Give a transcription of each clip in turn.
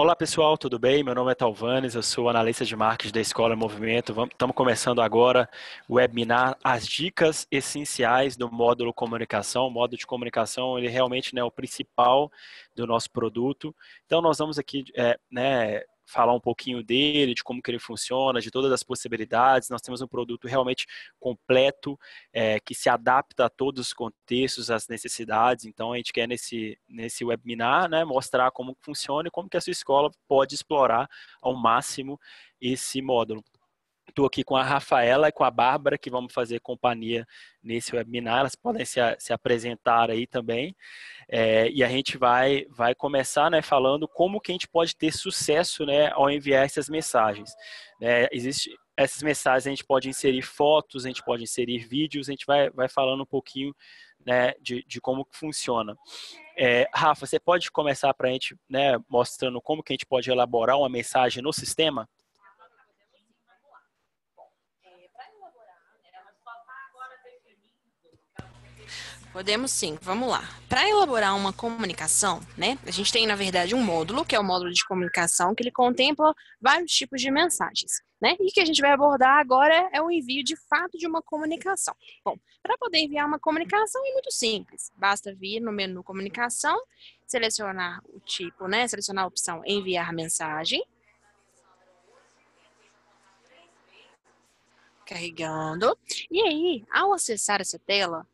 Olá pessoal, tudo bem? Meu nome é Talvanes, eu sou analista de marketing da Escola Movimento. Estamos começando agora o webinar As Dicas Essenciais do Módulo Comunicação. O módulo de comunicação, ele realmente é o principal do nosso produto. Então nós vamos aqui falar um pouquinho dele, de como que ele funciona, de todas as possibilidades. Nós temos um produto realmente completo, que se adapta a todos os contextos, às necessidades. Então, a gente quer nesse webinar, né, mostrar como funciona e como que a sua escola pode explorar ao máximo esse módulo. Estou aqui com a Rafaela e com a Bárbara, que vamos fazer companhia nesse webinar. Elas podem se apresentar aí também. E a gente vai começar, né, falando como que a gente pode ter sucesso, né, ao enviar essas mensagens. Essas mensagens a gente pode inserir fotos, a gente pode inserir vídeos, a gente vai falando um pouquinho, né, de como que funciona. Rafa, você pode começar para a gente, né, mostrando como que a gente pode elaborar uma mensagem no sistema? Podemos sim, vamos lá. Para elaborar uma comunicação, né, a gente tem, na verdade, um módulo, que é o módulo de comunicação, que ele contempla vários tipos de mensagens, né? E que a gente vai abordar agora é o envio de fato de uma comunicação. Bom, para poder enviar uma comunicação é muito simples. Basta vir no menu comunicação, selecionar o tipo, né, selecionar a opção enviar mensagem. Carregando. E aí, ao acessar essa tela,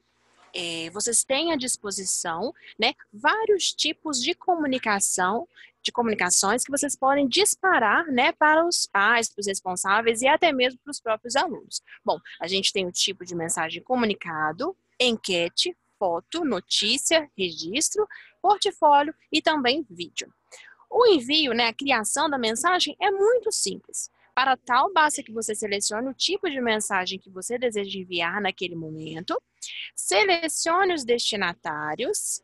vocês têm à disposição, né, vários tipos de comunicação, de comunicações que vocês podem disparar, né, para os pais, para os responsáveis e até mesmo para os próprios alunos. Bom, a gente tem o tipo de mensagem comunicado, enquete, foto, notícia, registro, portfólio e também vídeo. O envio, né, a criação da mensagem é muito simples. Para tal, basta que você selecione o tipo de mensagem que você deseja enviar naquele momento, selecione os destinatários,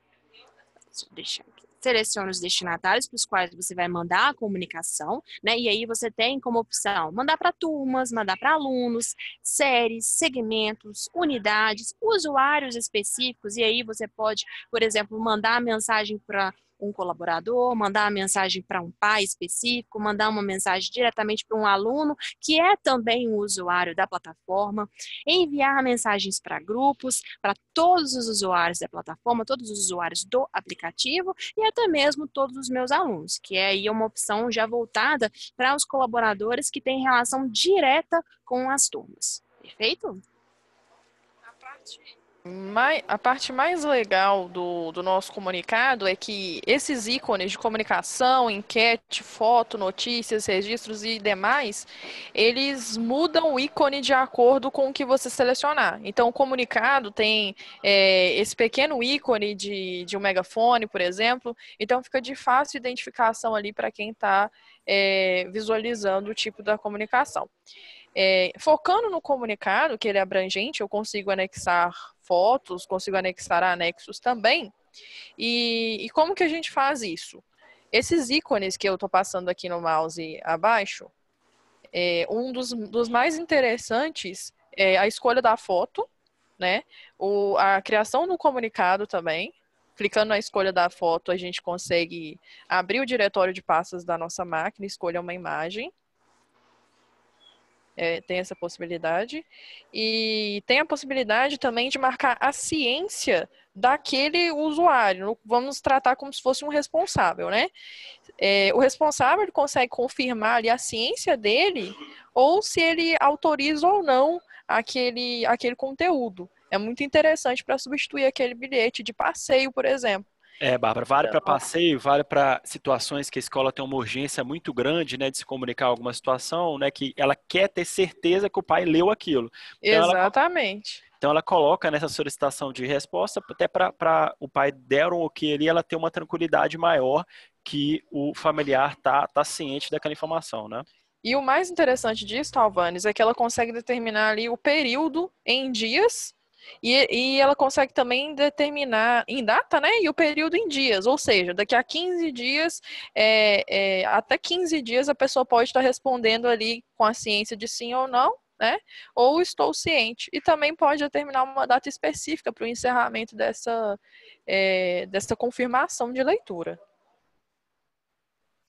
selecione os destinatários para os quais você vai mandar a comunicação, né? E aí você tem como opção mandar para turmas, mandar para alunos, séries, segmentos, unidades, usuários específicos, e aí você pode, por exemplo, mandar a mensagem para um colaborador, mandar uma mensagem para um pai específico, mandar uma mensagem diretamente para um aluno, que é também um usuário da plataforma, enviar mensagens para grupos, para todos os usuários da plataforma, todos os usuários do aplicativo e até mesmo todos os meus alunos, que é aí uma opção já voltada para os colaboradores que têm relação direta com as turmas. Perfeito? A parte mais legal do nosso comunicado é que esses ícones de comunicação, enquete, foto, notícias, registros e demais, eles mudam o ícone de acordo com o que você selecionar. Então, o comunicado tem esse pequeno ícone de um megafone, por exemplo, então fica de fácil identificação ali para quem está visualizando o tipo da comunicação. Focando no comunicado, que ele é abrangente, eu consigo anexar fotos, consigo anexar anexos também. E como que a gente faz isso? Esses ícones que eu estou passando aqui no mouse abaixo, um dos mais interessantes é a escolha da foto, né? A criação do comunicado também. Clicando na escolha da foto, a gente consegue abrir o diretório de pastas da nossa máquina, escolher uma imagem. Tem essa possibilidade. E tem a possibilidade também de marcar a ciência daquele usuário. Vamos tratar como se fosse um responsável, né? O responsável ele consegue confirmar ali a ciência dele ou se ele autoriza ou não aquele conteúdo. É muito interessante para substituir aquele bilhete de passeio, por exemplo. Bárbara, vale para passeio, vale para situações que a escola tem uma urgência muito grande, né, de se comunicar alguma situação, né, que ela quer ter certeza que o pai leu aquilo. Então Exatamente. então ela coloca nessa solicitação de resposta até para o pai der um ok ali, ela ter uma tranquilidade maior que o familiar tá ciente daquela informação, né? E o mais interessante disso, Talvanes, é que ela consegue determinar ali o período em dias e ela consegue também determinar em data, né? E o período em dias, ou seja, daqui a 15 dias, até 15 dias a pessoa pode estar respondendo ali com a ciência de sim ou não, né? Ou estou ciente. E também pode determinar uma data específica para o encerramento dessa confirmação de leitura.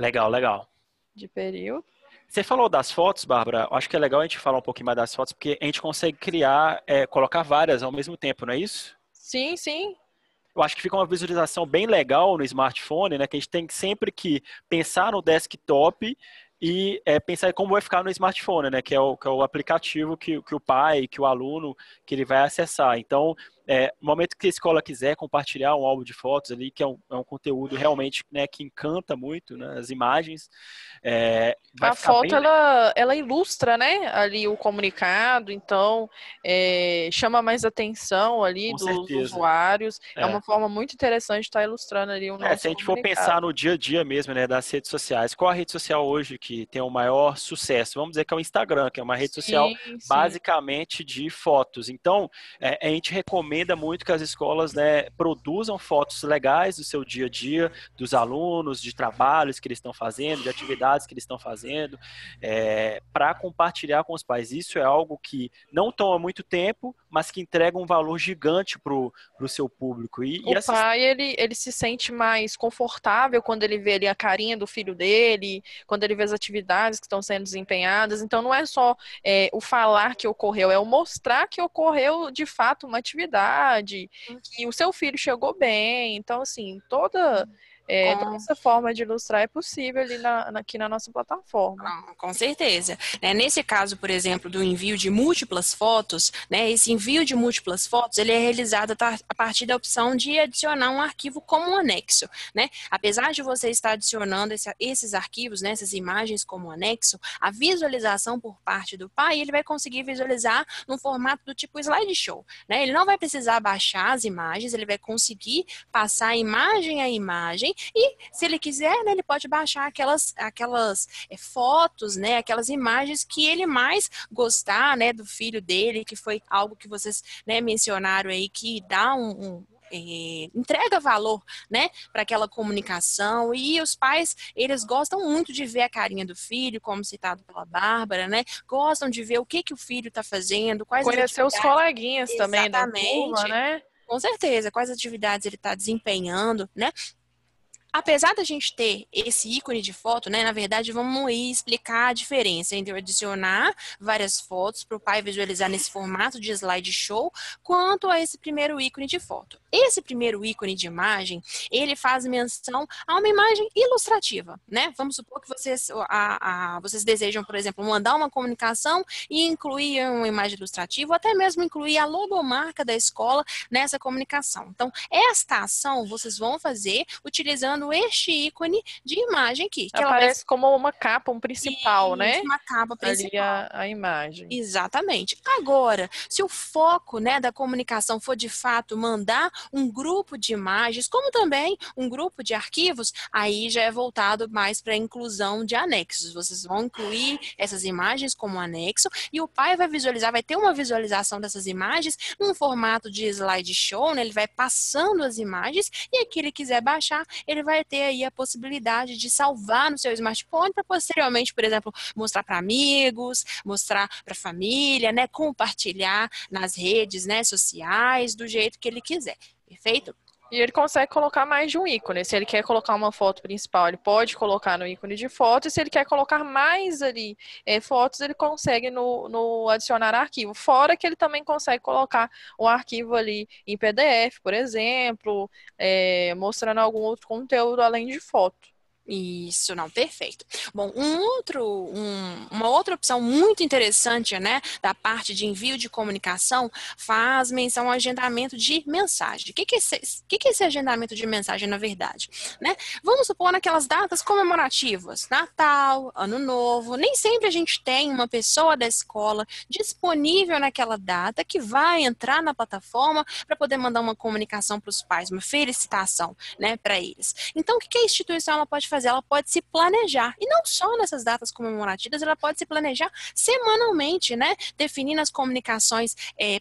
Legal, legal. de período. Você falou das fotos, Bárbara. Eu acho que é legal a gente falar um pouquinho mais das fotos, porque a gente consegue criar, colocar várias ao mesmo tempo, não é isso? Sim, sim. Eu acho que fica uma visualização bem legal no smartphone, né? Que a gente tem sempre que pensar no desktop e pensar em como vai ficar no smartphone, né? Que é o aplicativo que o pai, que o aluno, que ele vai acessar. Então, no momento que a escola quiser compartilhar um álbum de fotos ali, que é um conteúdo realmente, né, que encanta muito, né, as imagens, vai A ficar foto, bem legal. ela ilustra, né, ali o comunicado, então chama mais atenção ali Com dos certeza. usuários. É uma É. forma muito interessante de estar ilustrando ali o Se nosso a gente for comunicado. pensar no dia a dia mesmo, né, das redes sociais, qual a rede social hoje que tem o maior sucesso? Vamos dizer que é o Instagram, que é uma rede social Sim, sim. basicamente de fotos. Então, a gente recomenda muito que as escolas, né, produzam fotos legais do seu dia a dia, dos alunos, de trabalhos que eles estão fazendo, de atividades que eles estão fazendo, para compartilhar com os pais. Isso é algo que não toma muito tempo, mas que entrega um valor gigante para o seu público. E O essas pai, ele se sente mais confortável quando ele vê ali a carinha do filho dele, quando ele vê as atividades que estão sendo desempenhadas. Então, não é só o falar que ocorreu, é o mostrar que ocorreu de fato uma atividade, que o seu filho chegou bem. Então, assim, toda Com essa forma de ilustrar é possível ali aqui na nossa plataforma. Com certeza. Nesse caso, por exemplo, do envio de múltiplas fotos, né, esse envio de múltiplas fotos, ele é realizado a partir da opção de adicionar um arquivo como um anexo, né? Apesar de você estar adicionando esses arquivos, né, essas imagens como anexo, a visualização por parte do pai, ele vai conseguir visualizar no formato do tipo slideshow, né? Ele não vai precisar baixar as imagens, ele vai conseguir passar imagem a imagem e, se ele quiser, né, ele pode baixar aquelas fotos, né, aquelas imagens que ele mais gostar, né, do filho dele, que foi algo que vocês, né, mencionaram aí, que dá entrega valor, né, para aquela comunicação. E os pais, eles gostam muito de ver a carinha do filho, como citado pela Bárbara, né, gostam de ver o que o filho está fazendo, quais as Conhecer os atividades. coleguinhas também da turma, Exatamente. né? Com certeza, quais atividades ele está desempenhando, né? Apesar da gente ter esse ícone de foto, né, na verdade, vamos aí explicar a diferença entre eu adicionar várias fotos para o pai visualizar nesse formato de slideshow, quanto a esse primeiro ícone de foto. Esse primeiro ícone de imagem, ele faz menção a uma imagem ilustrativa, né? Vamos supor que vocês desejam, por exemplo, mandar uma comunicação e incluir uma imagem ilustrativa, ou até mesmo incluir a logomarca da escola nessa comunicação. Então, esta ação vocês vão fazer utilizando este ícone de imagem aqui, que ela vai Aparece como uma capa, um principal, ser né? uma capa Ali principal. a imagem. Exatamente. Agora, se o foco, né, da comunicação for de fato mandar um grupo de imagens, como também um grupo de arquivos, aí já é voltado mais para a inclusão de anexos. Vocês vão incluir essas imagens como anexo e o pai vai visualizar, vai ter uma visualização dessas imagens num formato de slideshow, né? Ele vai passando as imagens e aqui ele quiser baixar, ele vai ter aí a possibilidade de salvar no seu smartphone para posteriormente, por exemplo, mostrar para amigos, mostrar para a família, né, compartilhar nas redes, né, sociais, do jeito que ele quiser. Perfeito? E ele consegue colocar mais de um ícone. Se ele quer colocar uma foto principal, ele pode colocar no ícone de foto. E se ele quer colocar mais ali fotos, ele consegue no adicionar arquivo. Fora que ele também consegue colocar um arquivo ali em PDF, por exemplo, mostrando algum outro conteúdo além de foto. Isso, não, perfeito. Bom, uma outra opção muito interessante, né, da parte de envio de comunicação, faz menção ao agendamento de mensagem. O que é esse agendamento de mensagem, na verdade? Né? Vamos supor naquelas datas comemorativas, Natal, Ano Novo, nem sempre a gente tem uma pessoa da escola disponível naquela data que vai entrar na plataforma para poder mandar uma comunicação para os pais, uma felicitação, né, para eles. Então, o que a instituição ela pode fazer? Ela pode se planejar, e não só nessas datas comemorativas, ela pode se planejar semanalmente, né? Definindo as comunicações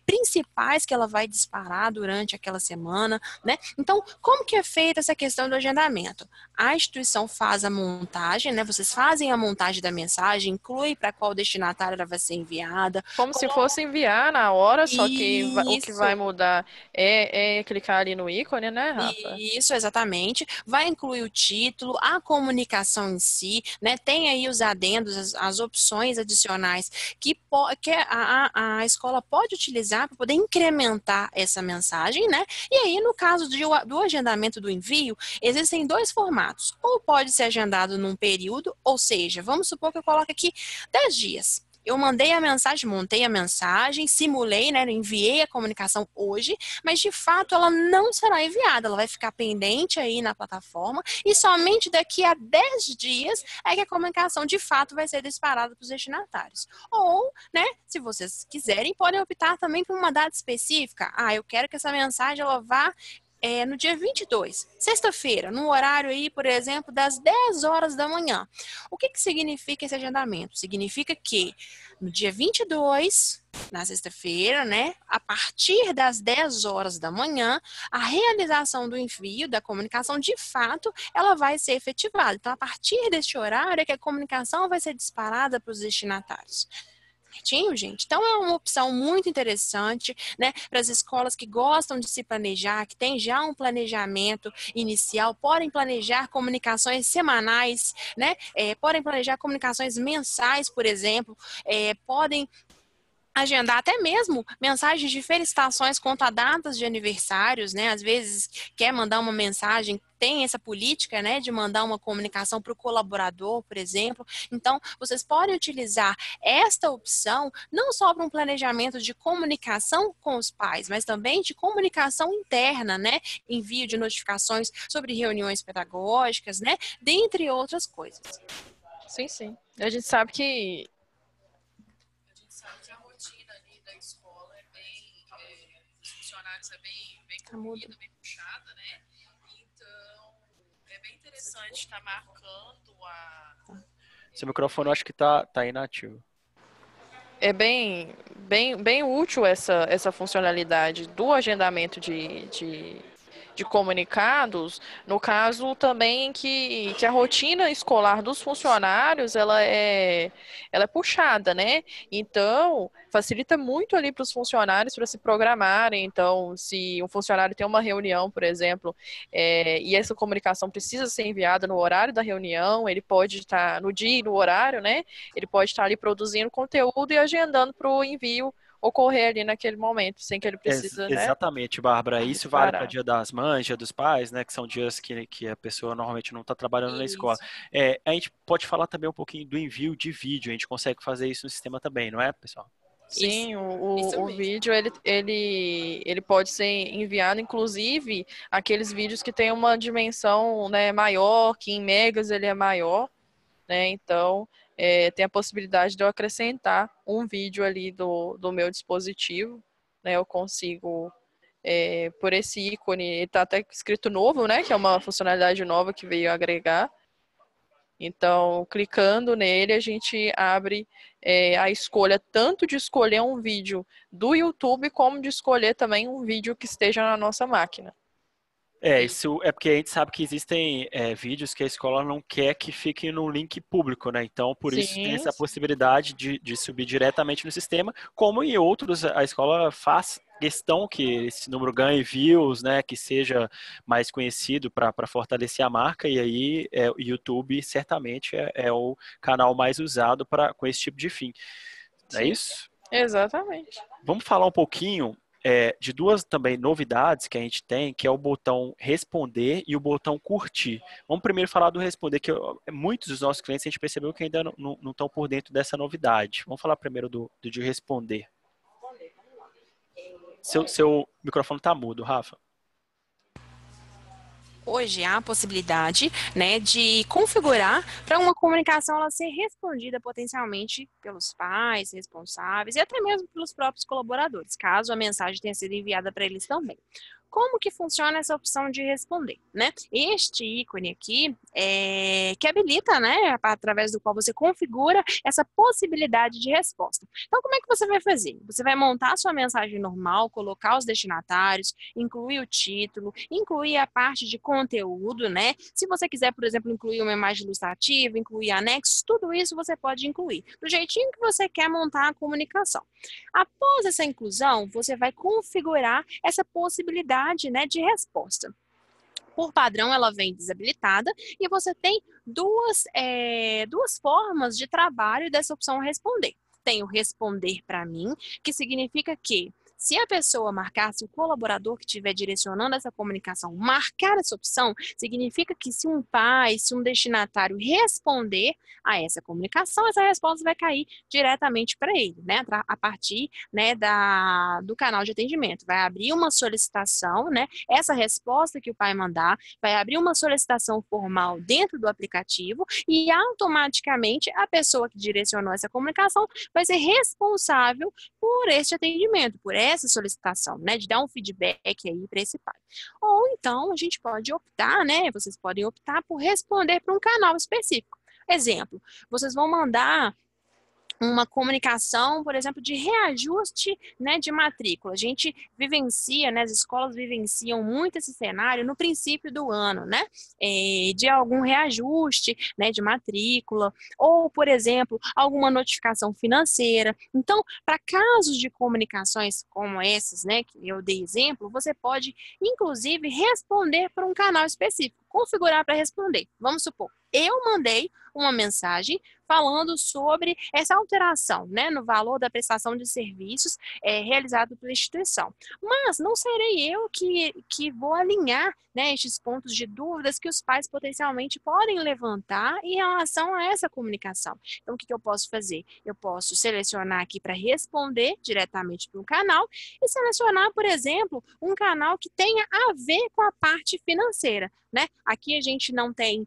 principais que ela vai disparar durante aquela semana, né? Então, como que é feita essa questão do agendamento? A instituição faz a montagem, né? Vocês fazem a montagem da mensagem, inclui para qual destinatário ela vai ser enviada. Como se fosse enviar na hora, só que o que vai Isso. mudar é clicar ali no ícone, né, Rafa? Isso, exatamente. Vai incluir o título, a comunicação em si, né? Tem aí os adendos, as opções adicionais que a escola pode utilizar para poder incrementar essa mensagem, né? E aí, no caso do agendamento do envio, existem dois formatos. Ou pode ser agendado num período, ou seja, vamos supor que eu coloque aqui 10 dias. Eu mandei a mensagem, montei a mensagem, simulei, né, enviei a comunicação hoje, mas de fato ela não será enviada, ela vai ficar pendente aí na plataforma e somente daqui a 10 dias é que a comunicação de fato vai ser disparada para os destinatários. Ou, né, se vocês quiserem, podem optar também por uma data específica. Ah, eu quero que essa mensagem ela vá no dia 22, sexta-feira, no horário aí, por exemplo, das 10 horas da manhã. O que significa esse agendamento? Significa que no dia 22, na sexta-feira, né, a partir das 10 horas da manhã, a realização do envio da comunicação, de fato, ela vai ser efetivada. Então, a partir deste horário é que a comunicação vai ser disparada para os destinatários. Certinho, gente? Então, é uma opção muito interessante, né, para as escolas que gostam de se planejar, que têm já um planejamento inicial, podem planejar comunicações semanais, né, podem planejar comunicações mensais, por exemplo, podem agendar até mesmo mensagens de felicitações quanto a datas de aniversários, né? Às vezes quer mandar uma mensagem, tem essa política, né, de mandar uma comunicação para o colaborador, por exemplo. Então, vocês podem utilizar esta opção não só para um planejamento de comunicação com os pais, mas também de comunicação interna, né? Envio de notificações sobre reuniões pedagógicas, né? Dentre outras coisas. Sim, sim. A gente sabe que a rotina ali da escola é bem, os funcionários é bem corrida, bem puxada, né? Então, é bem interessante estar marcando Seu microfone eu acho que tá inativo. É bem útil essa funcionalidade do agendamento de comunicados, no caso também que a rotina escolar dos funcionários ela é puxada, né? Então, facilita muito ali para os funcionários para se programarem. Então, se um funcionário tem uma reunião, por exemplo, e essa comunicação precisa ser enviada no horário da reunião, ele pode estar no dia e no horário, né? Ele pode estar ali produzindo conteúdo e agendando para o envio ocorrer ali naquele momento, sem que ele precisa, né? Exatamente, Bárbara. Isso vale para Dia das Mães, Dia dos Pais, né? Que são dias que a pessoa normalmente não está trabalhando na escola. A gente pode falar também um pouquinho do envio de vídeo. A gente consegue fazer isso no sistema também, não é, pessoal? Sim, o vídeo ele pode ser enviado, inclusive aqueles vídeos que têm uma dimensão, né, maior, que em megas ele é maior, né? Então tem a possibilidade de eu acrescentar um vídeo ali do meu dispositivo, né? Eu consigo por esse ícone, ele está até escrito novo, né? Que é uma funcionalidade nova que veio agregar. Então, clicando nele, a gente abre a escolha tanto de escolher um vídeo do YouTube, como de escolher também um vídeo que esteja na nossa máquina. Isso é porque a gente sabe que existem vídeos que a escola não quer que fiquem no link público, né? Então, por isso tem essa possibilidade de subir diretamente no sistema, como em outros a escola faz questão que esse número ganhe views, né? Que seja mais conhecido para fortalecer a marca, e aí o YouTube certamente é o canal mais usado com esse tipo de fim. Não é isso? Exatamente. Vamos falar um pouquinho de duas também novidades que a gente tem, que é o botão responder e o botão curtir. Vamos primeiro falar do responder, que muitos dos nossos clientes a gente percebeu que ainda não estão por dentro dessa novidade. Vamos falar primeiro de responder. Seu microfone está mudo, Rafa. Hoje há a possibilidade, né, de configurar para uma comunicação ela ser respondida potencialmente pelos pais responsáveis e até mesmo pelos próprios colaboradores, caso a mensagem tenha sido enviada para eles também. Como que funciona essa opção de responder, né? Este ícone aqui que habilita, né, através do qual você configura essa possibilidade de resposta. Então, como é que você vai fazer? Você vai montar a sua mensagem normal, colocar os destinatários, incluir o título, incluir a parte de conteúdo, né? Se você quiser, por exemplo, incluir uma imagem ilustrativa, incluir anexos, tudo isso você pode incluir, do jeitinho que você quer montar a comunicação. Após essa inclusão, você vai configurar essa possibilidade, né, de resposta. Por padrão, ela vem desabilitada e você tem duas formas de trabalho dessa opção responder. Tem o responder para mim, que significa que se a pessoa marcar, se o colaborador que estiver direcionando essa comunicação marcar essa opção, significa que se um pai, se um destinatário responder a essa comunicação, essa resposta vai cair diretamente para ele, né? A partir, né, do canal de atendimento. Vai abrir uma solicitação, né? Essa resposta que o pai mandar vai abrir uma solicitação formal dentro do aplicativo e automaticamente a pessoa que direcionou essa comunicação vai ser responsável por este atendimento, por essa solicitação, né, de dar um feedback aí para esse pai. Ou então a gente pode optar, né, vocês podem optar por responder para um canal específico. Exemplo, vocês vão mandar uma comunicação, por exemplo, de reajuste, né, de matrícula. A gente vivencia, né, as escolas vivenciam muito esse cenário no princípio do ano, né, de algum reajuste, né, de matrícula, ou, por exemplo, alguma notificação financeira. Então, para casos de comunicações como esses, né, que eu dei exemplo, você pode, inclusive, responder por um canal específico, configurar para responder. Vamos supor, eu mandei uma mensagem falando sobre essa alteração, né, no valor da prestação de serviços realizado pela instituição. Mas não serei eu que vou alinhar, né, estes pontos de dúvidas que os pais potencialmente podem levantar em relação a essa comunicação. Então, o que eu posso fazer? Eu posso selecionar aqui para responder diretamente para um canal e selecionar, por exemplo, um canal que tenha a ver com a parte financeira, né? Aqui a gente não tem,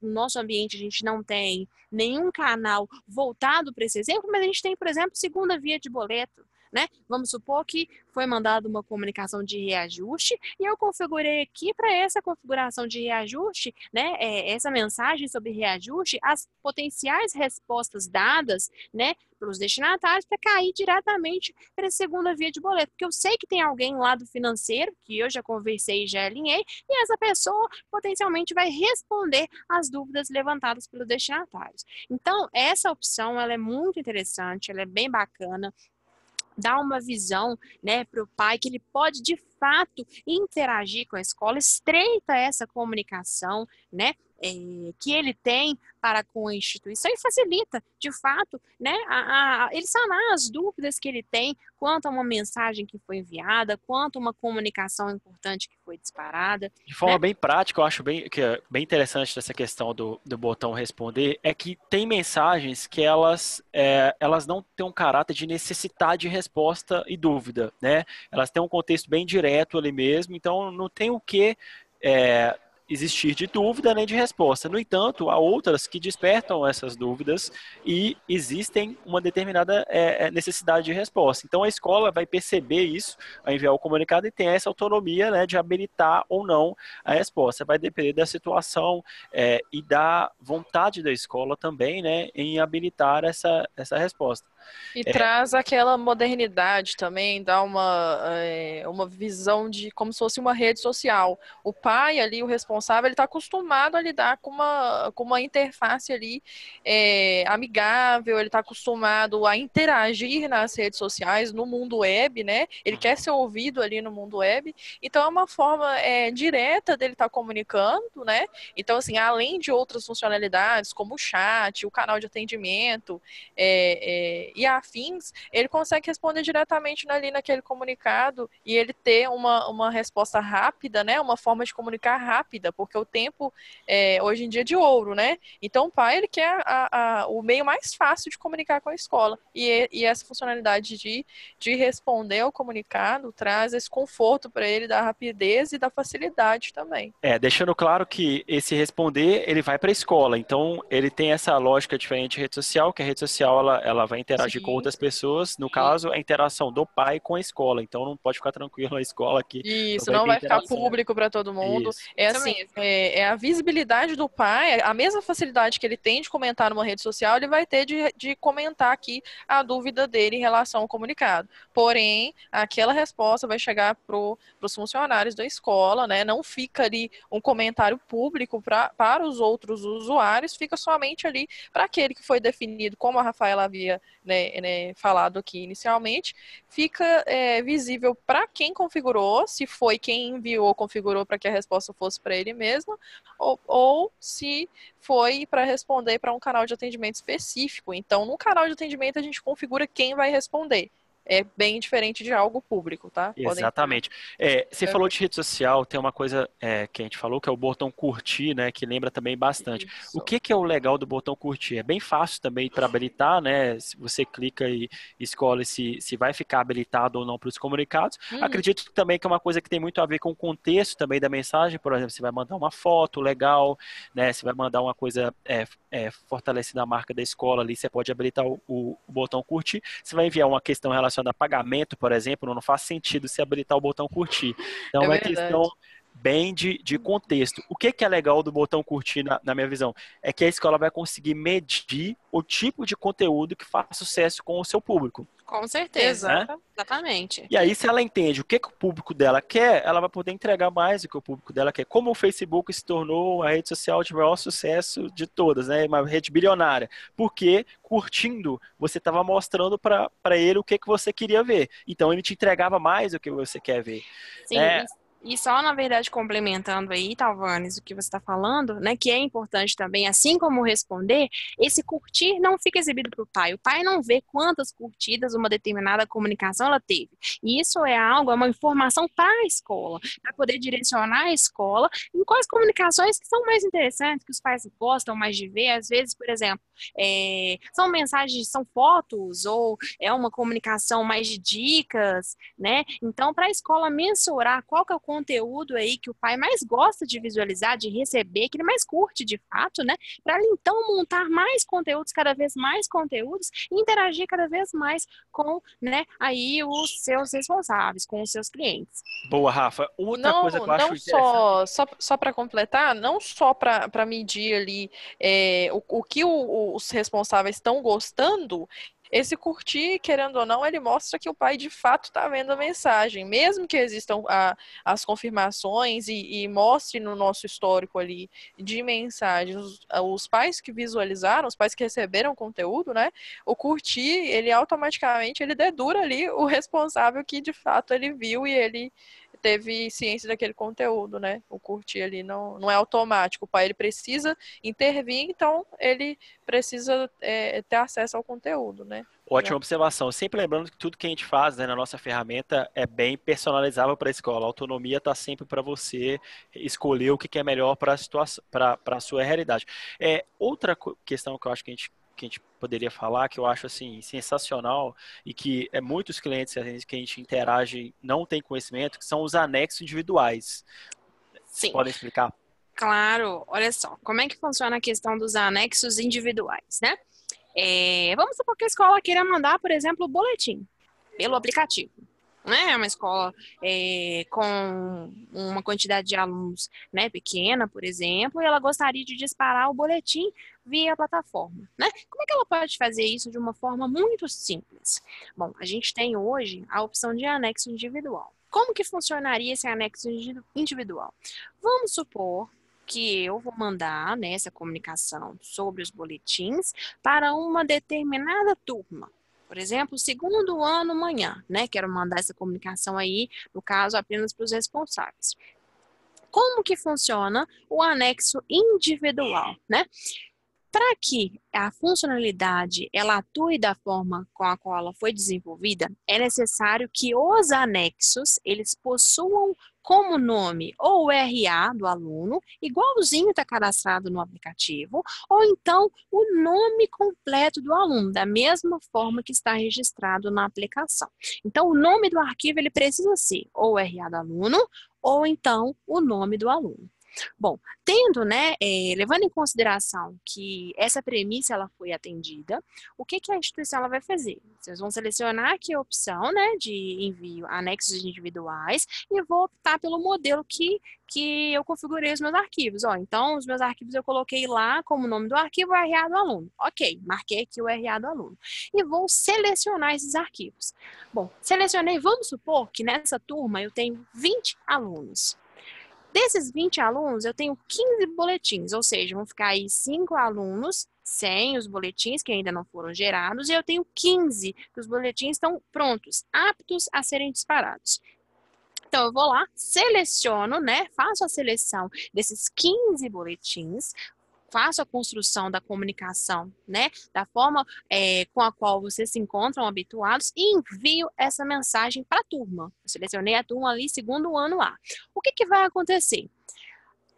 no nosso ambiente, a gente não tem nenhum canal voltado para esse exemplo, mas a gente tem, por exemplo, segunda via de boleto, né? Vamos supor que foi mandada uma comunicação de reajuste e eu configurei aqui para essa configuração de reajuste, né? Essa mensagem sobre reajuste, as potenciais respostas dadas, né, pelos destinatários para cair diretamente para a segunda via de boleto, porque eu sei que tem alguém lá do financeiro que eu já conversei e já alinhei e essa pessoa potencialmente vai responder às dúvidas levantadas pelos destinatários. Então, essa opção ela é muito interessante, ela é bem bacana, dá uma visão, né, para o pai que ele pode de fato interagir com a escola, estreita essa comunicação, né, que ele tem para com a instituição e facilita, de fato, né, ele sanar as dúvidas que ele tem quanto a uma mensagem que foi enviada, quanto a uma comunicação importante que foi disparada. De forma né? bem prática, eu acho que é bem interessante dessa questão do botão responder, é que tem mensagens que elas não têm um caráter de necessidade de resposta e dúvida, né? Elas têm um contexto bem direto ali mesmo, então não tem o que existir de dúvida nem de resposta. No entanto, há outras que despertam essas dúvidas e existem uma determinada necessidade de resposta. Então, a escola vai perceber isso, vai enviar o comunicado e tem essa autonomia, né, de habilitar ou não a resposta. Vai depender da situação e da vontade da escola também, né, em habilitar essa resposta. E traz aquela modernidade também, dá uma visão de como se fosse uma rede social. O pai ali, o responsável, ele está acostumado a lidar com uma interface ali amigável, ele está acostumado a interagir nas redes sociais, no mundo web, né? Ele quer ser ouvido ali no mundo web. Então, é uma forma direta dele estar comunicando, né? Então, assim, além de outras funcionalidades, como o chat, o canal de atendimento, e afins, ele consegue responder diretamente ali naquele comunicado e ele ter uma resposta rápida, né? Uma forma de comunicar rápida, porque o tempo hoje em dia é de ouro, né? Então o pai, ele quer o meio mais fácil de comunicar com a escola e essa funcionalidade de responder ao comunicado traz esse conforto para ele da rapidez e da facilidade também. Deixando claro que esse responder, ele vai para a escola, então ele tem essa lógica diferente de rede social, que a rede social ela vai interagir com outras pessoas, no caso, a interação do pai com a escola, então não pode ficar tranquilo a escola aqui. Isso, não vai ficar público para todo mundo. Isso. Assim, a visibilidade do pai, a mesma facilidade que ele tem de comentar numa rede social, ele vai ter de comentar aqui a dúvida dele em relação ao comunicado. Porém, aquela resposta vai chegar para os funcionários da escola, né? Não fica ali um comentário público para os outros usuários, fica somente ali para aquele que foi definido, como a Rafaela havia, né, falado aqui inicialmente, fica visível para quem configurou, se foi quem enviou, configurou para que a resposta fosse para ele mesmo, ou se foi para responder para um canal de atendimento específico. Então, no canal de atendimento, a gente configura quem vai responder. É bem diferente de algo público, tá? Exatamente. Você falou de rede social, tem uma coisa que a gente falou, que é o botão curtir, né, que lembra também bastante. O Isso. que é o legal do botão curtir? É bem fácil também para habilitar, né? Se você clica e escolhe se vai ficar habilitado ou não para os comunicados. Acredito também que é uma coisa que tem muito a ver com o contexto também da mensagem. Por exemplo, você vai mandar uma foto legal, né? Você vai mandar uma coisa fortalecendo a marca da escola ali, você pode habilitar o botão curtir. Você vai enviar uma questão relacionada a pagamento, por exemplo, não faz sentido se habilitar o botão curtir. Então, É é uma verdade. questão bem de contexto. O que é legal do botão curtir, na minha visão? É que a escola vai conseguir medir o tipo de conteúdo que faz sucesso com o seu público. Com certeza. Né? Exatamente. E aí, se ela entende o que o público dela quer, ela vai poder entregar mais do que o público dela quer. Como o Facebook se tornou a rede social de maior sucesso de todas, né? Uma rede bilionária. Porque, curtindo, você estava mostrando para ele o que você queria ver. Então, ele te entregava mais do que você quer ver. Sim, e só, na verdade, complementando aí, Talvanes, o que você está falando, né, que é importante também, assim como responder, esse curtir não fica exibido para o pai. O pai não vê quantas curtidas uma determinada comunicação ela teve. E isso é algo, é uma informação para a escola, para poder direcionar a escola em quais comunicações que são mais interessantes, que os pais gostam mais de ver. Às vezes, por exemplo, são mensagens, são fotos, ou é uma comunicação mais de dicas, né? Então, para a escola mensurar qual que é o conteúdo aí que o pai mais gosta de visualizar, de receber, que ele mais curte de fato, né? Para ele então montar mais conteúdos, cada vez mais conteúdos, e interagir cada vez mais com, né, aí os seus responsáveis, com os seus clientes. Boa, Rafa. E Outra coisa que eu não acho interessante. só para completar, não só para medir ali o que os responsáveis estão gostando, esse curtir, querendo ou não, ele mostra que o pai de fato está vendo a mensagem, mesmo que existam as confirmações e mostre no nosso histórico ali de mensagens os pais que visualizaram, os pais que receberam conteúdo, né? O curtir, ele automaticamente ele dedura ali o responsável que de fato ele viu e ele teve ciência daquele conteúdo, né? O curtir ali não é automático. O pai ele precisa intervir, então ele precisa ter acesso ao conteúdo, né? Ótima observação. Sempre lembrando que tudo que a gente faz, né, na nossa ferramenta é bem personalizável para a escola. A autonomia está sempre para você escolher o que é melhor para a situação, para a sua realidade. Outra questão que eu acho que a gente poderia falar, que eu acho assim sensacional e que muitos clientes que a gente interage não têm conhecimento, que são os anexos individuais. Sim. Podem explicar? Claro, olha só, como é que funciona a questão dos anexos individuais, né? Vamos supor que a escola queira mandar, por exemplo, o boletim pelo aplicativo. Né? É uma escola com uma quantidade de alunos, né, pequena, por exemplo, e ela gostaria de disparar o boletim via plataforma. Né? Como é que ela pode fazer isso de uma forma muito simples? Bom, a gente tem hoje a opção de anexo individual. Como que funcionaria esse anexo individual? Vamos supor que eu vou mandar, né, essa comunicação sobre os boletins para uma determinada turma. Por exemplo, segundo ano manhã, né? Quero mandar essa comunicação aí, no caso, apenas para os responsáveis. Como que funciona o anexo individual, né? Para que a funcionalidade ela atue da forma com a qual ela foi desenvolvida, é necessário que os anexos eles possuam como nome ou o RA do aluno, igualzinho está cadastrado no aplicativo, ou então o nome completo do aluno, da mesma forma que está registrado na aplicação. Então, o nome do arquivo ele precisa ser ou o RA do aluno, ou então o nome do aluno. Bom, tendo, né, levando em consideração que essa premissa ela foi atendida, o que a instituição ela vai fazer? Vocês vão selecionar aqui a opção, né, de envio anexos individuais e vou optar pelo modelo que eu configurei os meus arquivos. Então, os meus arquivos eu coloquei lá como nome do arquivo o RA do aluno. Ok, marquei aqui o RA do aluno. E vou selecionar esses arquivos. Bom, selecionei, vamos supor que nessa turma eu tenho 20 alunos. Desses 20 alunos, eu tenho 15 boletins, ou seja, vão ficar aí 5 alunos sem os boletins que ainda não foram gerados, e eu tenho 15 que os boletins estão prontos, aptos a serem disparados. Então, eu vou lá, seleciono, né? Faço a seleção desses 15 boletins, faço a construção da comunicação, né? Da forma com a qual vocês se encontram habituados e envio essa mensagem para a turma. Eu selecionei a turma ali, segundo ano lá. O que vai acontecer?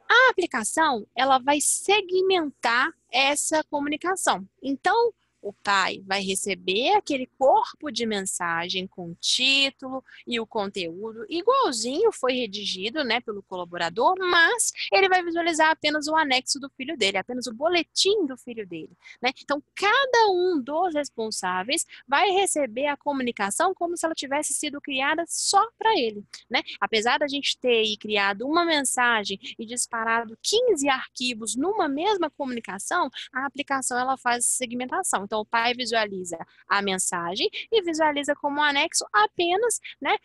A aplicação, ela vai segmentar essa comunicação. Então, o pai vai receber aquele corpo de mensagem com o título e o conteúdo igualzinho foi redigido, né, pelo colaborador, mas ele vai visualizar apenas o anexo do filho dele, apenas o boletim do filho dele, né? Então, cada um dos responsáveis vai receber a comunicação como se ela tivesse sido criada só para ele, né? Apesar da gente ter criado uma mensagem e disparado 15 arquivos numa mesma comunicação, a aplicação ela faz segmentação. Então, o pai visualiza a mensagem e visualiza como anexo apenas, né,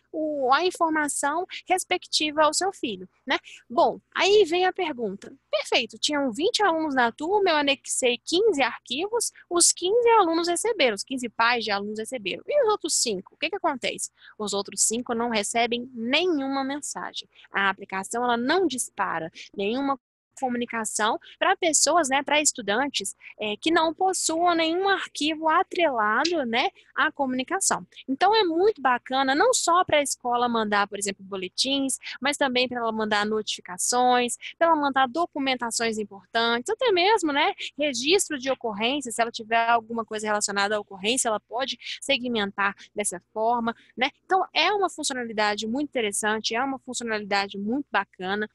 a informação respectiva ao seu filho, né? Bom, aí vem a pergunta. Perfeito, tinham 20 alunos na turma, eu anexei 15 arquivos, os 15 alunos receberam, os 15 pais de alunos receberam. E os outros 5? O que acontece? Os outros 5 não recebem nenhuma mensagem. A aplicação ela não dispara nenhuma comunicação para pessoas, né, para estudantes que não possuam nenhum arquivo atrelado, né, à comunicação. Então, é muito bacana, não só para a escola mandar, por exemplo, boletins, mas também para ela mandar notificações, para ela mandar documentações importantes, até mesmo, né, registro de ocorrência, se ela tiver alguma coisa relacionada à ocorrência, ela pode segmentar dessa forma, né? Então, é uma funcionalidade muito interessante, é uma funcionalidade muito bacana,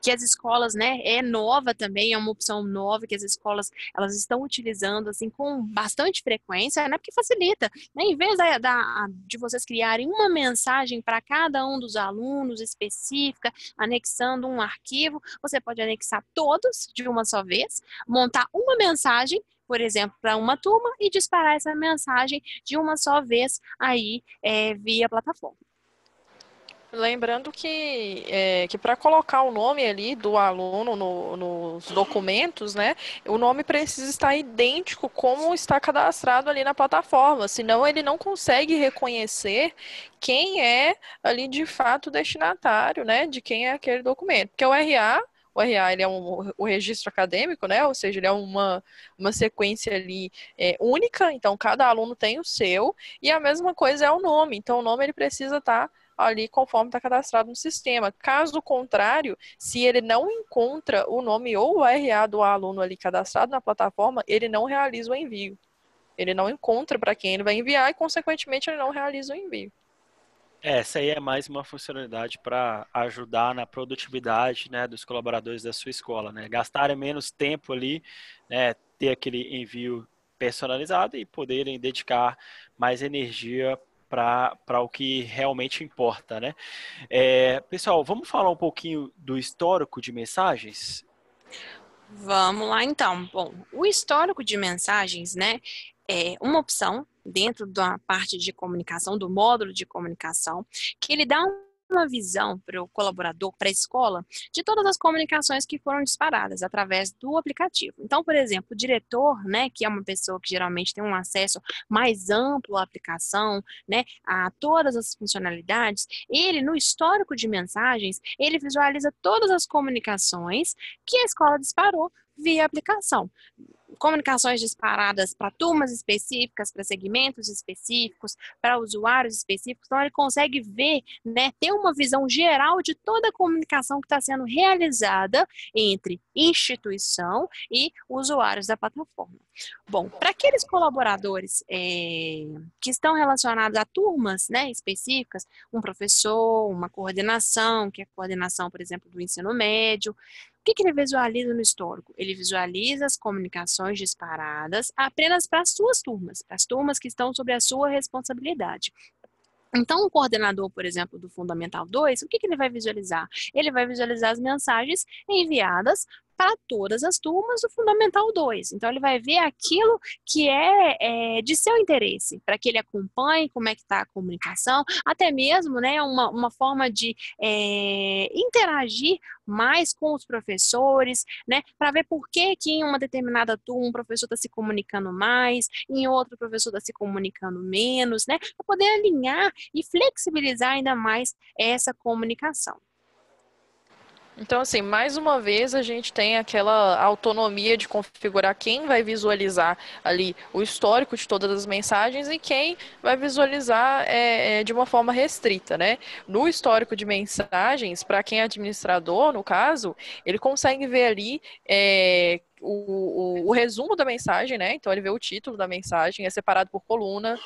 que as escolas, né, é nova também, é uma opção nova que as escolas, elas estão utilizando, assim, com bastante frequência, né, porque facilita, né, em vez de vocês criarem uma mensagem para cada um dos alunos específica, anexando um arquivo, você pode anexar todos de uma só vez, montar uma mensagem, por exemplo, para uma turma e disparar essa mensagem de uma só vez aí via plataforma. Lembrando que para colocar o nome ali do aluno nos documentos, né, o nome precisa estar idêntico como está cadastrado ali na plataforma, senão ele não consegue reconhecer quem é ali de fato o destinatário, né, de quem é aquele documento. Porque o RA ele é o registro acadêmico, né? Ou seja, ele é uma sequência ali única, então cada aluno tem o seu, e a mesma coisa é o nome. Então o nome ele precisa estar ali conforme está cadastrado no sistema. Caso contrário, se ele não encontra o nome ou o RA do aluno ali cadastrado na plataforma, ele não realiza o envio. Ele não encontra para quem ele vai enviar e, consequentemente, ele não realiza o envio. Essa aí é mais uma funcionalidade para ajudar na produtividade, né, dos colaboradores da sua escola, né? Gastarem menos tempo ali, né, ter aquele envio personalizado e poderem dedicar mais energia para o que realmente importa, né? Pessoal, vamos falar um pouquinho do histórico de mensagens? Vamos lá, então. Bom, o histórico de mensagens, né, é uma opção dentro da parte de comunicação, do módulo de comunicação, que ele dá uma visão para o colaborador, para a escola, de todas as comunicações que foram disparadas através do aplicativo. Então, por exemplo, o diretor, né, que é uma pessoa que geralmente tem um acesso mais amplo à aplicação, né, a todas as funcionalidades, ele, no histórico de mensagens, ele visualiza todas as comunicações que a escola disparou via aplicação. Comunicações disparadas para turmas específicas, para segmentos específicos, para usuários específicos. Então, ele consegue ver, né, ter uma visão geral de toda a comunicação que está sendo realizada entre instituição e usuários da plataforma. Bom, para aqueles colaboradores que estão relacionados a turmas, né, específicas, um professor, uma coordenação, que é a coordenação, por exemplo, do ensino médio, o que ele visualiza no histórico? Ele visualiza as comunicações disparadas apenas para as suas turmas, para as turmas que estão sob a sua responsabilidade. Então, o coordenador, por exemplo, do Fundamental 2, o que ele vai visualizar? Ele vai visualizar as mensagens enviadas para todas as turmas do Fundamental 2. Então, ele vai ver aquilo que é de seu interesse, para que ele acompanhe como é que está a comunicação, até mesmo, né, uma forma de interagir mais com os professores, né, para ver por que que em uma determinada turma um professor está se comunicando mais, em outro o professor está se comunicando menos, né, para poder alinhar e flexibilizar ainda mais essa comunicação. Então, assim, mais uma vez a gente tem aquela autonomia de configurar quem vai visualizar ali o histórico de todas as mensagens e quem vai visualizar de uma forma restrita, né? No histórico de mensagens, para quem é administrador, no caso, ele consegue ver ali o resumo da mensagem, né? Então, ele vê o título da mensagem, é separado por coluna.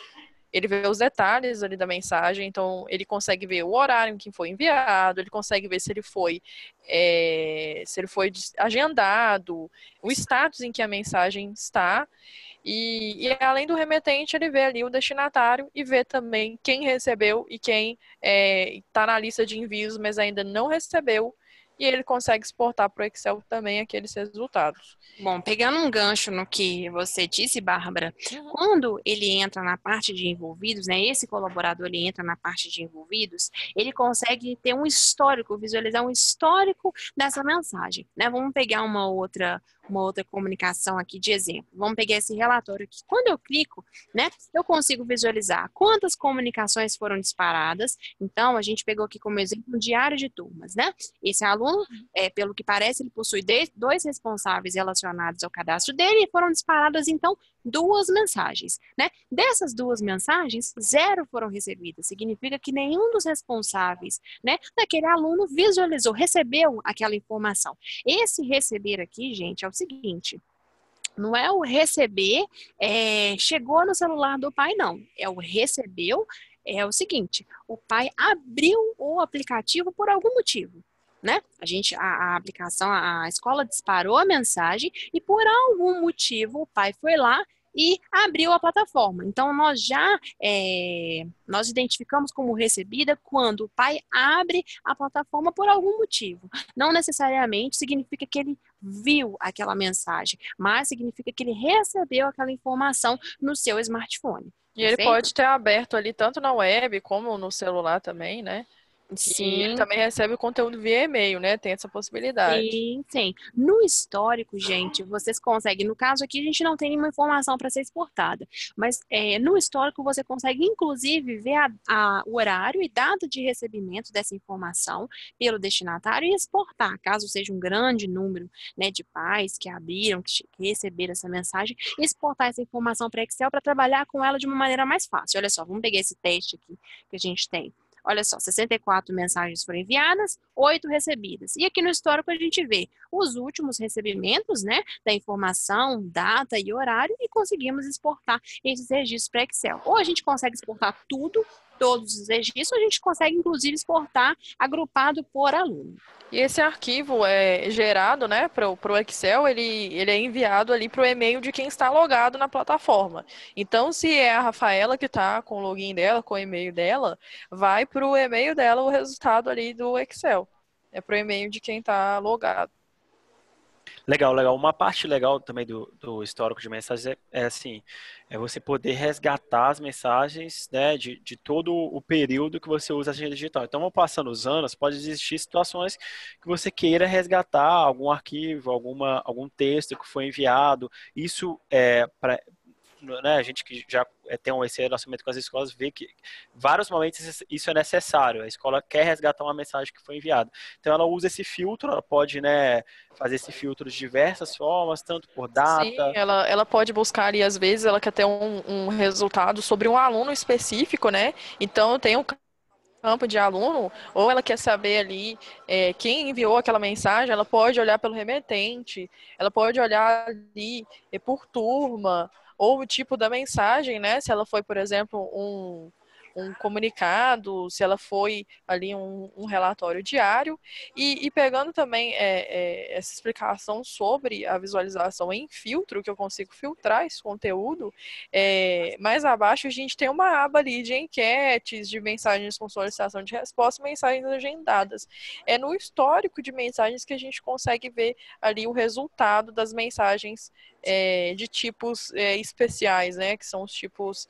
Ele vê os detalhes ali da mensagem, então ele consegue ver o horário em que foi enviado, ele consegue ver se ele foi agendado, o status em que a mensagem está, e além do remetente, ele vê ali o destinatário e vê também quem recebeu e quem está na lista de envios, mas ainda não recebeu, e ele consegue exportar para o Excel também aqueles resultados. Bom, pegando um gancho no que você disse, Bárbara, quando ele entra na parte de envolvidos, né, esse colaborador ele entra na parte de envolvidos, ele consegue ter um histórico, visualizar um histórico dessa mensagem, né? Vamos pegar uma outra comunicação aqui de exemplo. Vamos pegar esse relatório aqui. Quando eu clico, né, eu consigo visualizar quantas comunicações foram disparadas. Então, a gente pegou aqui como exemplo um diário de turmas, né? Esse aluno, pelo que parece, ele possui dois responsáveis relacionados ao cadastro dele e foram disparadas, então, 2 mensagens, né? Dessas 2 mensagens, 0 foram recebidas. Significa que nenhum dos responsáveis, né, daquele aluno visualizou, recebeu aquela informação. Esse receber aqui, gente, é o seguinte: não é o receber, chegou no celular do pai, não. É o recebeu, é o seguinte: o pai abriu o aplicativo por algum motivo, né? A aplicação, a escola disparou a mensagem e por algum motivo o pai foi lá e abriu a plataforma. Então, nós identificamos como recebida quando o pai abre a plataforma por algum motivo. Não necessariamente significa que ele viu aquela mensagem, mas significa que ele recebeu aquela informação no seu smartphone. E ele pode ter aberto ali tanto na web como no celular também, né? Sim. E ele também recebe o conteúdo via e-mail, né? Tem essa possibilidade. Sim, sim. No histórico, gente, vocês conseguem. No caso aqui, a gente não tem nenhuma informação para ser exportada, mas no histórico você consegue, inclusive, ver o horário e data de recebimento dessa informação pelo destinatário e exportar, caso seja um grande número, né, de pais que abriram, que receberam essa mensagem, exportar essa informação para Excel para trabalhar com ela de uma maneira mais fácil. Olha só, vamos pegar esse teste aqui que a gente tem. Olha só, 64 mensagens foram enviadas, 8 recebidas. E aqui no histórico a gente vê os últimos recebimentos, né, da informação, data e horário, e conseguimos exportar esses registros para Excel. Ou a gente consegue exportar todos os registros, ou a gente consegue, inclusive, exportar agrupado por aluno. E esse arquivo é gerado, né, para o Excel, ele é enviado ali para o e-mail de quem está logado na plataforma. Então, se é a Rafaela que está com o login dela, com o e-mail dela, vai para o e-mail dela o resultado ali do Excel. É para o e-mail de quem está logado. Legal, legal. Uma parte legal também do histórico de mensagens assim, é você poder resgatar as mensagens, né, de todo o período que você usa a agenda digital. Então, vão passando os anos, pode existir situações que você queira resgatar algum arquivo, algum texto que foi enviado. Isso né, a gente que já tem esse relacionamento com as escolas vê que vários momentos isso é necessário. A escola quer resgatar uma mensagem que foi enviada. Então ela usa esse filtro, ela pode, né, fazer esse filtro de diversas formas, tanto por data. Sim, ela pode buscar ali, às vezes, ela quer ter um resultado sobre um aluno específico, né? Então tem um campo de aluno, ou ela quer saber ali quem enviou aquela mensagem, ela pode olhar pelo remetente, ela pode olhar ali por turma, ou o tipo da mensagem, né? Se ela foi, por exemplo, um comunicado, se ela foi ali um relatório diário, e pegando também essa explicação sobre a visualização em filtro, que eu consigo filtrar esse conteúdo, mais abaixo a gente tem uma aba ali de enquetes, de mensagens com solicitação de resposta, mensagens agendadas. É no histórico de mensagens que a gente consegue ver ali o resultado das mensagens de tipos especiais, né, que são os tipos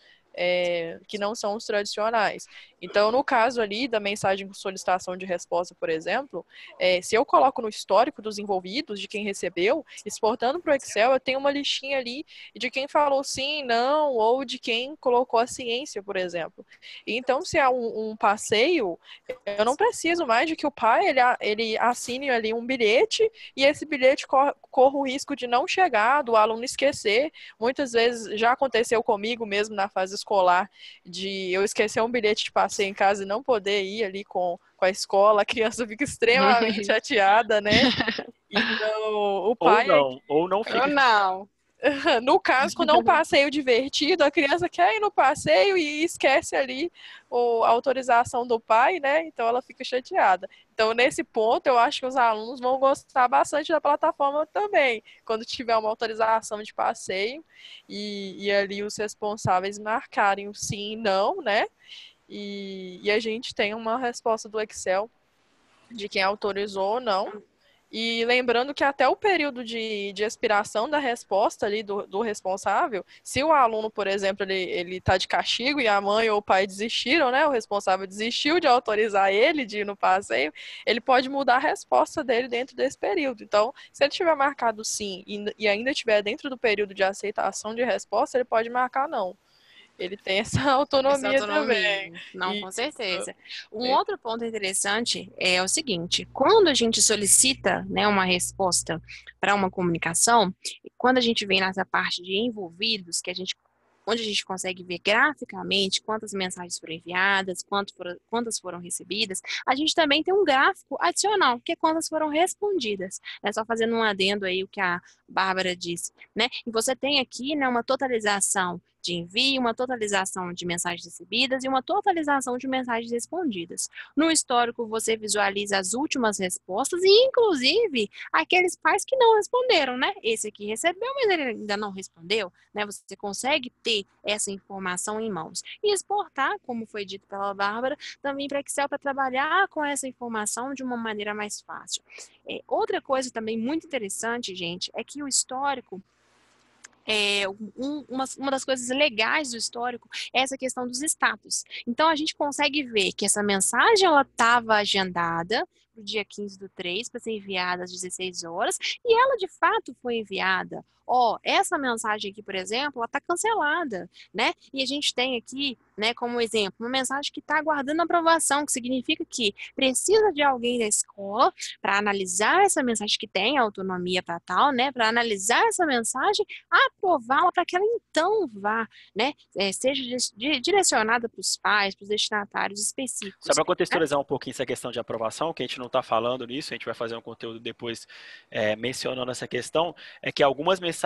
que não são os tradicionais. Então, no caso ali da mensagem com solicitação de resposta, por exemplo, se eu coloco no histórico dos envolvidos, de quem recebeu, exportando para o Excel, eu tenho uma listinha ali de quem falou sim, não, ou de quem colocou a ciência, por exemplo. Então, se há um passeio, eu não preciso mais de que o pai ele assine ali um bilhete e esse bilhete corra o risco de não chegar, do aluno esquecer. Muitas vezes já aconteceu comigo mesmo na fase escolar, de eu esquecer um bilhete de passeio em casa e não poder ir ali com a escola, a criança fica extremamente chateada, né? Então, o pai... Ou não fica. Ou não. No caso, quando é um passeio divertido, a criança quer ir no passeio e esquece ali a autorização do pai, né? Então ela fica chateada. Então, nesse ponto, eu acho que os alunos vão gostar bastante da plataforma também, quando tiver uma autorização de passeio e ali os responsáveis marcarem o sim e não, né? E a gente tem uma resposta do Excel de quem autorizou ou não. E lembrando que até o período de expiração da resposta ali do responsável, se o aluno, por exemplo, ele tá de castigo e a mãe ou o pai desistiram, né? O responsável desistiu de autorizar ele de ir no passeio, ele pode mudar a resposta dele dentro desse período. Então, se ele tiver marcado sim e ainda estiver dentro do período de aceitação de resposta, ele pode marcar não. Ele tem essa autonomia também. Não, com Isso. certeza. Um outro ponto interessante é o seguinte: quando a gente solicita, né, uma resposta para uma comunicação, quando a gente vem nessa parte de envolvidos, onde a gente consegue ver graficamente quantas mensagens foram enviadas, quantas foram recebidas, a gente também tem um gráfico adicional, que é quantas foram respondidas. É só fazendo um adendo aí o que a Bárbara disse, né? E você tem aqui, né, uma totalização de envio, uma totalização de mensagens recebidas e uma totalização de mensagens respondidas. No histórico, você visualiza as últimas respostas e, inclusive, aqueles pais que não responderam, né? Esse aqui recebeu, mas ele ainda não respondeu, né? Você consegue ter essa informação em mãos e exportar, como foi dito pela Bárbara, também para Excel para trabalhar com essa informação de uma maneira mais fácil. Outra coisa também muito interessante, gente, é que o histórico uma das coisas legais do histórico é essa questão dos status. Então, a gente consegue ver que essa mensagem ela estava agendada para o dia 15/3 para ser enviada às 16 horas e ela de fato foi enviada. Essa mensagem aqui, por exemplo, ela está cancelada, né? E a gente tem aqui, né, como exemplo, uma mensagem que está aguardando aprovação, que significa que precisa de alguém da escola para analisar essa mensagem que tem autonomia para tal, né? Para analisar essa mensagem, aprová-la para que ela então vá, né? Seja direcionada para os pais, para os destinatários específicos. Só para contextualizar um pouquinho essa questão de aprovação, que a gente não está falando nisso, a gente vai fazer um conteúdo depois mencionando essa questão, é que algumas mensagens,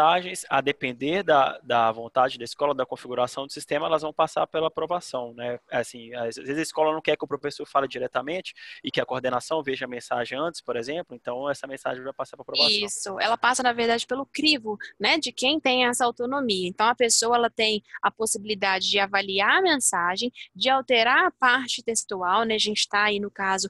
a depender da vontade da escola, da configuração do sistema, elas vão passar pela aprovação, né? Assim, às vezes a escola não quer que o professor fale diretamente e que a coordenação veja a mensagem antes, por exemplo, então essa mensagem vai passar para aprovação. Isso, ela passa, na verdade, pelo crivo, né, de quem tem essa autonomia. Então, a pessoa, ela tem a possibilidade de avaliar a mensagem, de alterar a parte textual, né, a gente está aí, no caso,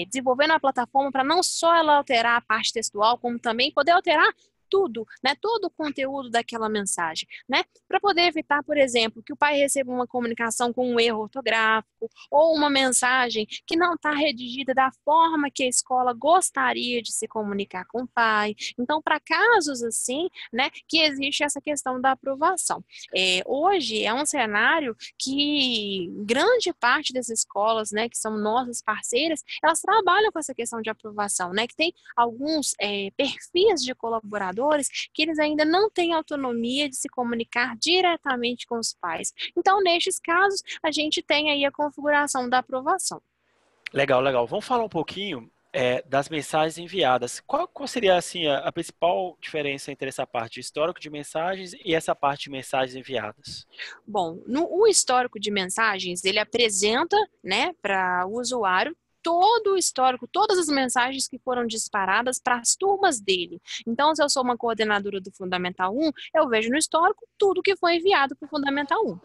desenvolvendo a plataforma para não só ela alterar a parte textual, como também poder alterar tudo, né, todo o conteúdo daquela mensagem, né, para poder evitar, por exemplo, que o pai receba uma comunicação com um erro ortográfico ou uma mensagem que não está redigida da forma que a escola gostaria de se comunicar com o pai. Então, para casos assim, né, que existe essa questão da aprovação. Hoje é um cenário que grande parte das escolas, né, que são nossas parceiras, elas trabalham com essa questão de aprovação, né, que tem alguns perfis de colaboradores que eles ainda não têm autonomia de se comunicar diretamente com os pais. Então, nestes casos, a gente tem aí a configuração da aprovação. Legal, legal. Vamos falar um pouquinho das mensagens enviadas. Qual seria assim a principal diferença entre essa parte de histórico de mensagens e essa parte de mensagens enviadas? Bom, o histórico de mensagens, ele apresenta, né, para o usuário todo o histórico, todas as mensagens que foram disparadas para as turmas dele. Então, se eu sou uma coordenadora do Fundamental 1, eu vejo no histórico tudo que foi enviado para o Fundamental 1.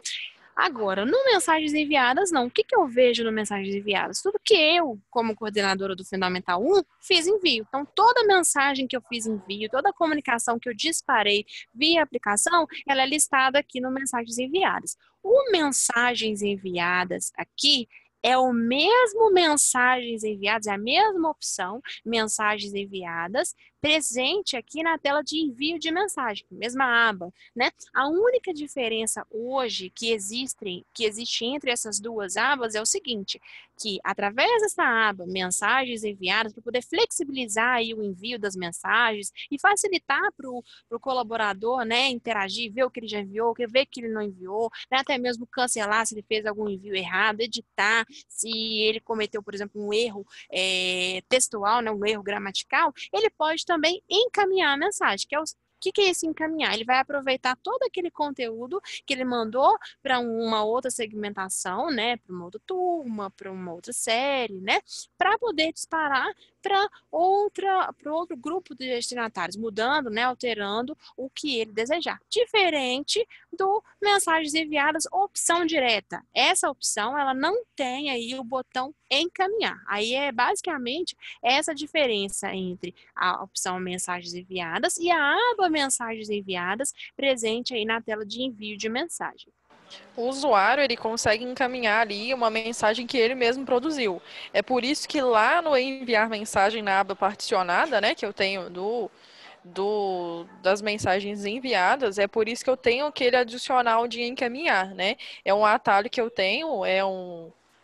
Agora, no mensagens enviadas, não. O que eu vejo no mensagens enviadas? Tudo que eu, como coordenadora do Fundamental 1, fiz envio. Então, toda mensagem que eu fiz envio, toda comunicação que eu disparei via aplicação, ela é listada aqui no mensagens enviadas. O mensagens enviadas aqui é o mesmo mensagens enviadas, é a mesma opção, mensagens enviadas, presente aqui na tela de envio de mensagem, mesma aba, né? A única diferença hoje que existe entre essas duas abas é o seguinte, que através dessa aba, mensagens enviadas, para poder flexibilizar aí o envio das mensagens e facilitar para o colaborador, né, interagir, ver o que ele já enviou, ver o que ele não enviou, né, até mesmo cancelar se ele fez algum envio errado, editar se ele cometeu, por exemplo, um erro textual, né, um erro gramatical, ele pode também encaminhar a mensagem, que é o que é esse encaminhar? Ele vai aproveitar todo aquele conteúdo que ele mandou para uma outra segmentação, né, para uma outra turma, para uma outra série, né, para poder disparar para outro grupo de destinatários, mudando, né, alterando o que ele desejar. Diferente do mensagens enviadas opção direta. Essa opção, ela não tem aí o botão encaminhar. Aí é basicamente essa diferença entre a opção mensagens enviadas e a aba mensagens enviadas presente aí na tela de envio de mensagem. O usuário, ele consegue encaminhar ali uma mensagem que ele mesmo produziu. É por isso que lá no enviar mensagem na aba particionada, né, que eu tenho das mensagens enviadas, é por isso que eu tenho aquele adicional de encaminhar, né? É um atalho que eu tenho,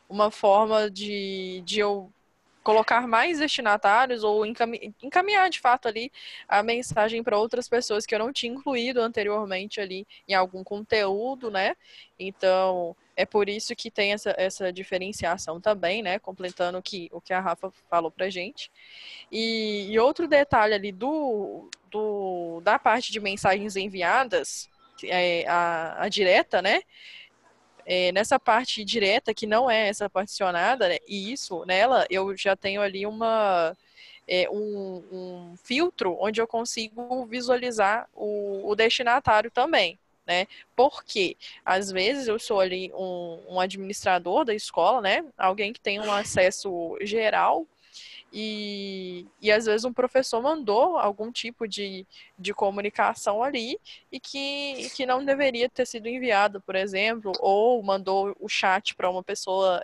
uma forma de eu colocar mais destinatários ou encaminhar de fato ali a mensagem para outras pessoas que eu não tinha incluído anteriormente ali em algum conteúdo, né? Então, é por isso que tem essa diferenciação também, né? Completando o que a Rafa falou pra gente. E outro detalhe ali da parte de mensagens enviadas, a direta, né? Nessa parte direta, que não é essa particionada, né, e isso, nela, eu já tenho ali um filtro onde eu consigo visualizar o destinatário também, né? Porque, às vezes, eu sou ali um administrador da escola, né? Alguém que tem um acesso geral e às vezes um professor mandou algum tipo de comunicação ali e que não deveria ter sido enviado, por exemplo, ou mandou o chat para uma pessoa,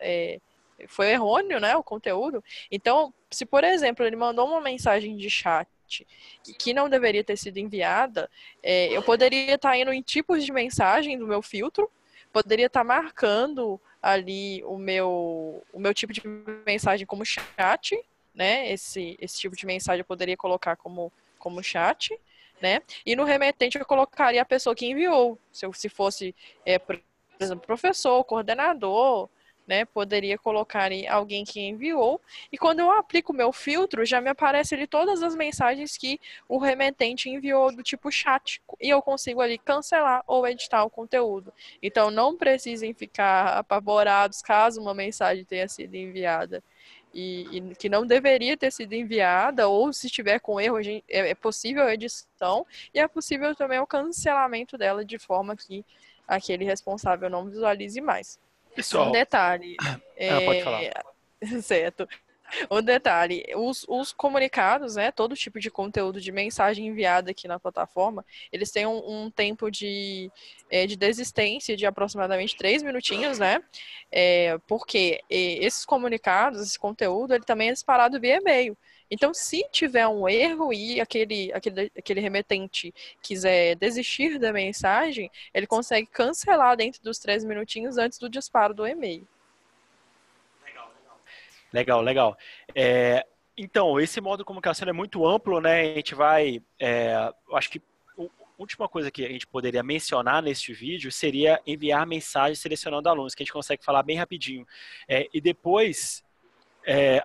foi errôneo, né, o conteúdo. Então, se, por exemplo, ele mandou uma mensagem de chat que não deveria ter sido enviada, eu poderia estar indo em tipos de mensagem do meu filtro, poderia estar marcando ali o meu tipo de mensagem como chat, né? Esse tipo de mensagem eu poderia colocar como chat, né? E no remetente eu colocaria a pessoa que enviou. Se fosse, por exemplo, professor, coordenador, né? Poderia colocar ali alguém que enviou. E quando eu aplico o meu filtro, já me aparece ali todas as mensagens que o remetente enviou do tipo chat. E eu consigo ali cancelar ou editar o conteúdo. Então não precisem ficar apavorados caso uma mensagem tenha sido enviada e que não deveria ter sido enviada, ou se estiver com erro, é possível a edição e é possível também o cancelamento dela de forma que aquele responsável não visualize mais. Um Pessoal, detalhe, pode falar. certo. Um detalhe, os comunicados, né, todo tipo de conteúdo de mensagem enviada aqui na plataforma, eles têm um tempo de desistência de aproximadamente 3 minutinhos, né, porque esses comunicados, esse conteúdo, ele também é disparado via e-mail. Então, se tiver um erro e aquele remetente quiser desistir da mensagem, ele consegue cancelar dentro dos 3 minutinhos antes do disparo do e-mail. Legal, legal. Então, esse modo de comunicação é muito amplo, né? A gente vai. Eu acho que a última coisa que a gente poderia mencionar neste vídeo seria enviar mensagens selecionando alunos, que a gente consegue falar bem rapidinho. E depois,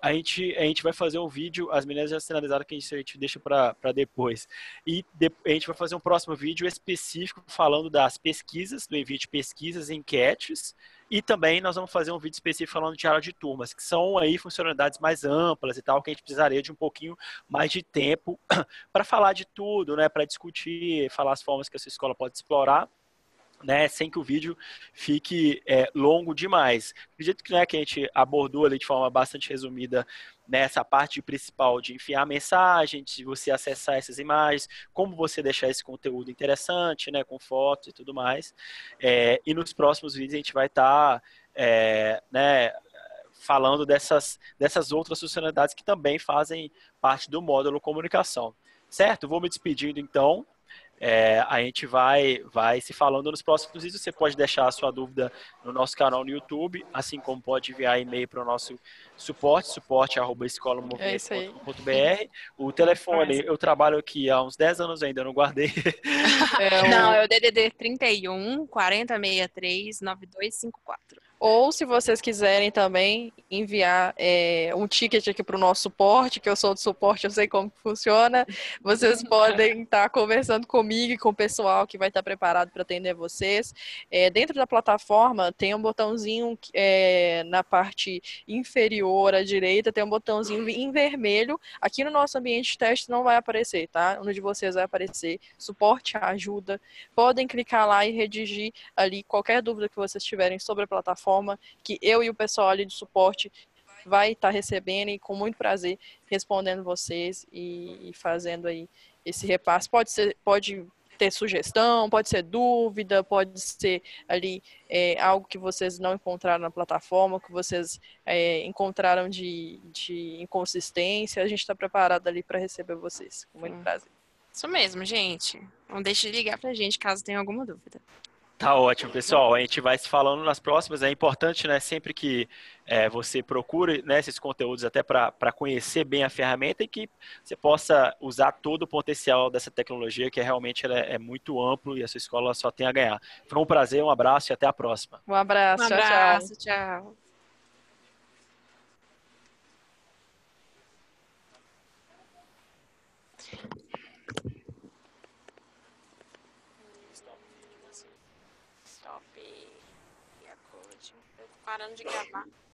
A gente vai fazer um vídeo, as meninas já sinalizaram que a gente deixa para depois. A gente vai fazer um próximo vídeo específico falando das pesquisas, do envio de pesquisas, enquetes, e também nós vamos fazer um vídeo específico falando de aula de turmas, que são aí funcionalidades mais amplas e tal, que a gente precisaria de um pouquinho mais de tempo para falar de tudo, né, para discutir, falar as formas que a sua escola pode explorar, né, sem que o vídeo fique longo demais. Acredito que, né, que a gente abordou ali de forma bastante resumida nessa parte principal de enviar mensagem, de você acessar essas imagens, como você deixar esse conteúdo interessante, né, com fotos e tudo mais. E nos próximos vídeos a gente vai estar, né, falando dessas outras funcionalidades que também fazem parte do módulo comunicação. Certo? Vou me despedindo então. A gente vai se falando nos próximos vídeos. Você pode deixar a sua dúvida no nosso canal no YouTube, assim como pode enviar e-mail para o nosso É isso aí. suporte@escolamovimento.com.br. O telefone, eu trabalho aqui há uns 10 anos ainda, não guardei. Não, O... é o DDD 31 4063 9254. Ou, se vocês quiserem também enviar um ticket aqui para o nosso suporte, que eu sou do suporte, eu sei como que funciona, vocês podem estar conversando comigo e com o pessoal que vai estar preparado para atender vocês. Dentro da plataforma tem um botãozinho na parte inferior à direita, tem um botãozinho em vermelho. Aqui no nosso ambiente de teste não vai aparecer, tá? No de vocês vai aparecer suporte, ajuda. Podem clicar lá e redigir ali qualquer dúvida que vocês tiverem sobre a plataforma, que eu e o pessoal ali de suporte vai estar recebendo e com muito prazer respondendo vocês e fazendo aí esse repasse. Pode ter sugestão, pode ser dúvida, pode ser ali algo que vocês não encontraram na plataforma, que vocês encontraram de inconsistência. A gente está preparado ali para receber vocês, com muito prazer. Isso mesmo, gente. Não deixe de ligar pra gente caso tenha alguma dúvida. Tá ótimo, pessoal. A gente vai se falando nas próximas. É importante, né, sempre que você procure, né, esses conteúdos até para conhecer bem a ferramenta e que você possa usar todo o potencial dessa tecnologia, que realmente ela é muito amplo e a sua escola só tem a ganhar. Foi um prazer, um abraço e até a próxima. Um abraço, Um tchau, abraço, tchau. tchau. Stop. Parando de gravar.